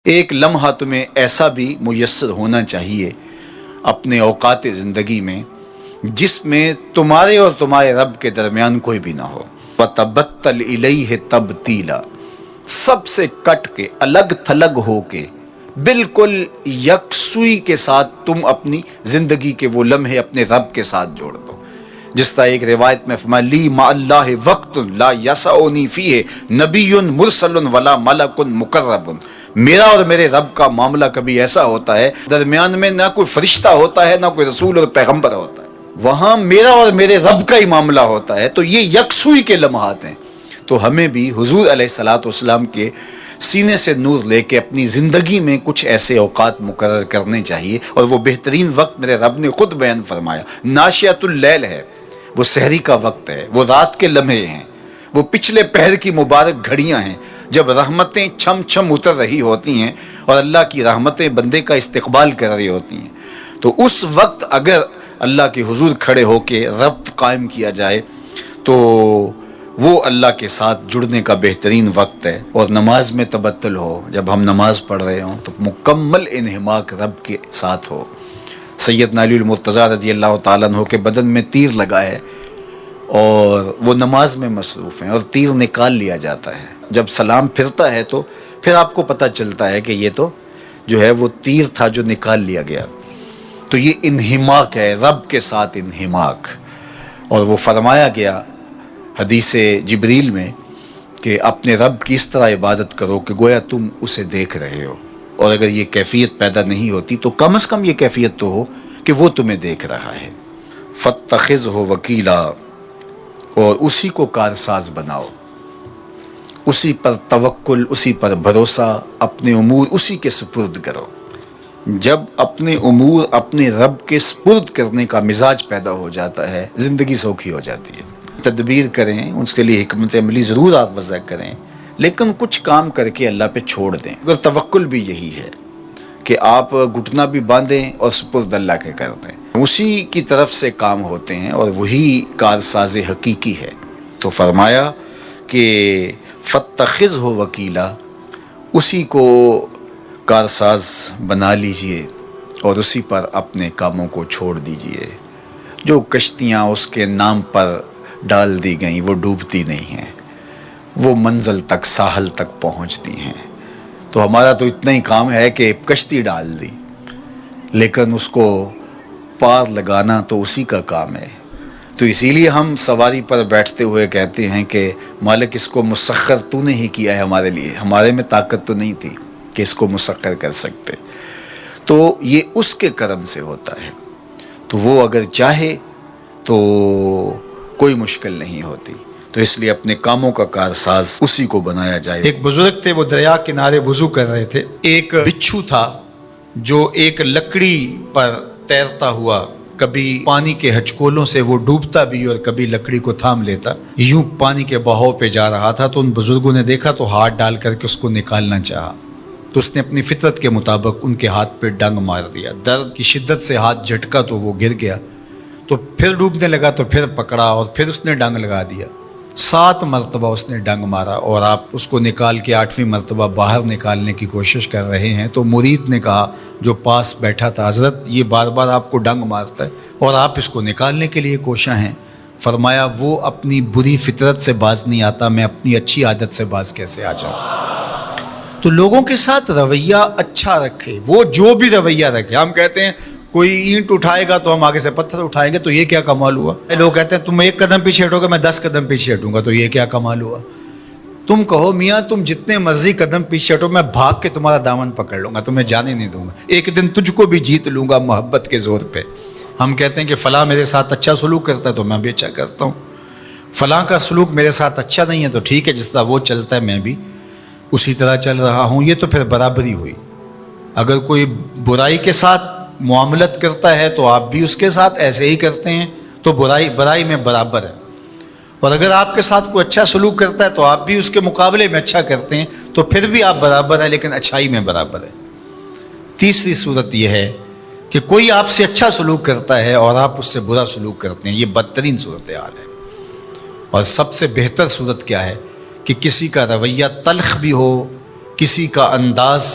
ایک لمحہ تمہیں ایسا بھی میسر ہونا چاہیے اپنے اوقات زندگی میں جس میں تمہارے اور تمہارے رب کے درمیان کوئی بھی نہ ہو۔ وَتَبَتَّلْ إِلَيْهِ تَبْتِيلًا، سب سے کٹ کے الگ تھلگ ہو کے بالکل یکسوئی کے ساتھ تم اپنی زندگی کے وہ لمحے اپنے رب کے ساتھ جوڑ دو۔ جس طرح ایک روایت میں فرمایا لی مع اللہ وقت لا یسعنی فیہ نبی مرسل ولا ملک مقرب، میرا اور میرے رب کا معاملہ کبھی ایسا ہوتا ہے درمیان میں نہ کوئی فرشتہ ہوتا ہے نہ کوئی رسول اور پیغمبر ہوتا ہے، وہاں میرا اور میرے رب کا ہی معاملہ ہوتا ہے۔ تو یہ یکسوئی کے لمحات ہیں، تو ہمیں بھی حضور علیہ الصلوۃ والسلام کے سینے سے نور لے کے اپنی زندگی میں کچھ ایسے اوقات مقرر کرنے چاہیے، اور وہ بہترین وقت میرے رب نے خود بیان فرمایا ناشیۃ اللیل ہے، وہ سحری کا وقت ہے، وہ رات کے لمحے ہیں، وہ پچھلے پہر کی مبارک گھڑیاں ہیں جب رحمتیں چھم چھم اتر رہی ہوتی ہیں اور اللہ کی رحمتیں بندے کا استقبال کر رہی ہوتی ہیں۔ تو اس وقت اگر اللہ کے حضور کھڑے ہو کے ربط قائم کیا جائے تو وہ اللہ کے ساتھ جڑنے کا بہترین وقت ہے۔ اور نماز میں تبتل ہو، جب ہم نماز پڑھ رہے ہوں تو مکمل انہماک رب کے ساتھ ہو۔ سیدنا علی المرتضیٰ رضی اللہ تعالیٰ عنہ کے بدن میں تیر لگا ہے اور وہ نماز میں مصروف ہیں اور تیر نکال لیا جاتا ہے، جب سلام پھرتا ہے تو پھر آپ کو پتہ چلتا ہے کہ یہ تو جو ہے وہ تیر تھا جو نکال لیا گیا۔ تو یہ انہماک ہے، رب کے ساتھ انہماک۔ اور وہ فرمایا گیا حدیث جبریل میں کہ اپنے رب کی اس طرح عبادت کرو کہ گویا تم اسے دیکھ رہے ہو، اور اگر یہ کیفیت پیدا نہیں ہوتی تو کم از کم یہ کیفیت تو ہو کہ وہ تمہیں دیکھ رہا ہے۔ فاتخذہ وکیلا، اور اسی کو کارساز بناؤ، اسی پر توکل، اسی پر بھروسہ، اپنے امور اسی کے سپرد کرو۔ جب اپنے امور اپنے رب کے سپرد کرنے کا مزاج پیدا ہو جاتا ہے زندگی سوکھی ہو جاتی ہے۔ تدبیر کریں، اس کے لیے حکمت عملی ضرور آپ وضع کریں، لیکن کچھ کام کر کے اللہ پہ چھوڑ دیں۔ اور توکل بھی یہی ہے کہ آپ گھٹنا بھی باندھیں اور سپرد اللہ کے کر دیں، اسی کی طرف سے کام ہوتے ہیں اور وہی کارساز حقیقی ہے۔ تو فرمایا کہ فاتخذہ وکیلا، اسی کو کارساز بنا لیجئے اور اسی پر اپنے کاموں کو چھوڑ دیجئے۔ جو کشتیاں اس کے نام پر ڈال دی گئیں وہ ڈوبتی نہیں ہیں، وہ منزل تک ساحل تک پہنچتی ہیں۔ تو ہمارا تو اتنا ہی کام ہے کہ کشتی ڈال دی، لیکن اس کو پار لگانا تو اسی کا کام ہے۔ تو اسی لیے ہم سواری پر بیٹھتے ہوئے کہتے ہیں کہ مالک اس کو مسخر تو نے ہی کیا ہے ہمارے لیے، ہمارے میں طاقت تو نہیں تھی کہ اس کو مسخر کر سکتے۔ تو یہ اس کے کرم سے ہوتا ہے، تو وہ اگر چاہے تو کوئی مشکل نہیں ہوتی۔ تو اس لیے اپنے کاموں کا کارساز اسی کو بنایا جائے۔ ایک بزرگ تھے، وہ دریا کنارے وضو کر رہے تھے۔ ایک بچھو تھا جو ایک لکڑی پر تیرتا ہوا، کبھی پانی کے ہچکولوں سے وہ ڈوبتا بھی اور کبھی لکڑی کو تھام لیتا، یوں پانی کے بہاؤ پہ جا رہا تھا۔ تو ان بزرگوں نے دیکھا تو ہاتھ ڈال کر کے اس کو نکالنا چاہا، تو اس نے اپنی فطرت کے مطابق ان کے ہاتھ پہ ڈنگ مار دیا۔ درد کی شدت سے ہاتھ جھٹکا تو وہ گر گیا، تو پھر ڈوبنے لگا تو پھر پکڑا اور پھر اس نے ڈنگ لگا دیا۔ 7 مرتبہ اس نے ڈنگ مارا، اور آپ اس کو نکال کے 8ویں مرتبہ باہر نکالنے کی کوشش کر رہے ہیں۔ تو مرید نے کہا جو پاس بیٹھا تھا، حضرت یہ بار بار آپ کو ڈنگ مارتا ہے اور آپ اس کو نکالنے کے لیے کوشاں ہیں۔ فرمایا وہ اپنی بری فطرت سے باز نہیں آتا، میں اپنی اچھی عادت سے باز کیسے آ جاؤں؟ تو لوگوں کے ساتھ رویہ اچھا رکھے، وہ جو بھی رویہ رکھے۔ ہم کہتے ہیں کوئی اینٹ اٹھائے گا تو ہم آگے سے پتھر اٹھائیں گے، تو یہ کیا کمال ہوا؟ لوگ کہتے ہیں تم 1 قدم پیچھے ہٹو گے میں 10 قدم پیچھے ہٹوں گا، تو یہ کیا کمال ہوا؟ تم کہو میاں تم جتنے مرضی قدم پیچھے ہٹو، میں بھاگ کے تمہارا دامن پکڑ لوں گا، تمہیں جانے نہیں دوں گا، ایک دن تجھ کو بھی جیت لوں گا محبت کے زور پہ۔ ہم کہتے ہیں کہ فلاں میرے ساتھ اچھا سلوک کرتا ہے تو میں بھی اچھا کرتا ہوں، فلاں کا سلوک میرے ساتھ اچھا نہیں ہے تو ٹھیک ہے، جس طرح وہ چلتا ہے میں بھی اسی طرح چل رہا ہوں۔ یہ تو پھر برابری ہوئی۔ اگر کوئی برائی کے ساتھ معاملت کرتا ہے تو آپ بھی اس کے ساتھ ایسے ہی کرتے ہیں، تو برائی میں برابر ہے۔ اور اگر آپ کے ساتھ کوئی اچھا سلوک کرتا ہے تو آپ بھی اس کے مقابلے میں اچھا کرتے ہیں، تو پھر بھی آپ برابر ہیں، لیکن اچھائی میں برابر ہے۔ تیسری صورت یہ ہے کہ کوئی آپ سے اچھا سلوک کرتا ہے اور آپ اس سے برا سلوک کرتے ہیں، یہ بدترین صورتحال ہے۔ اور سب سے بہتر صورت کیا ہے کہ کسی کا رویہ تلخ بھی ہو، کسی کا انداز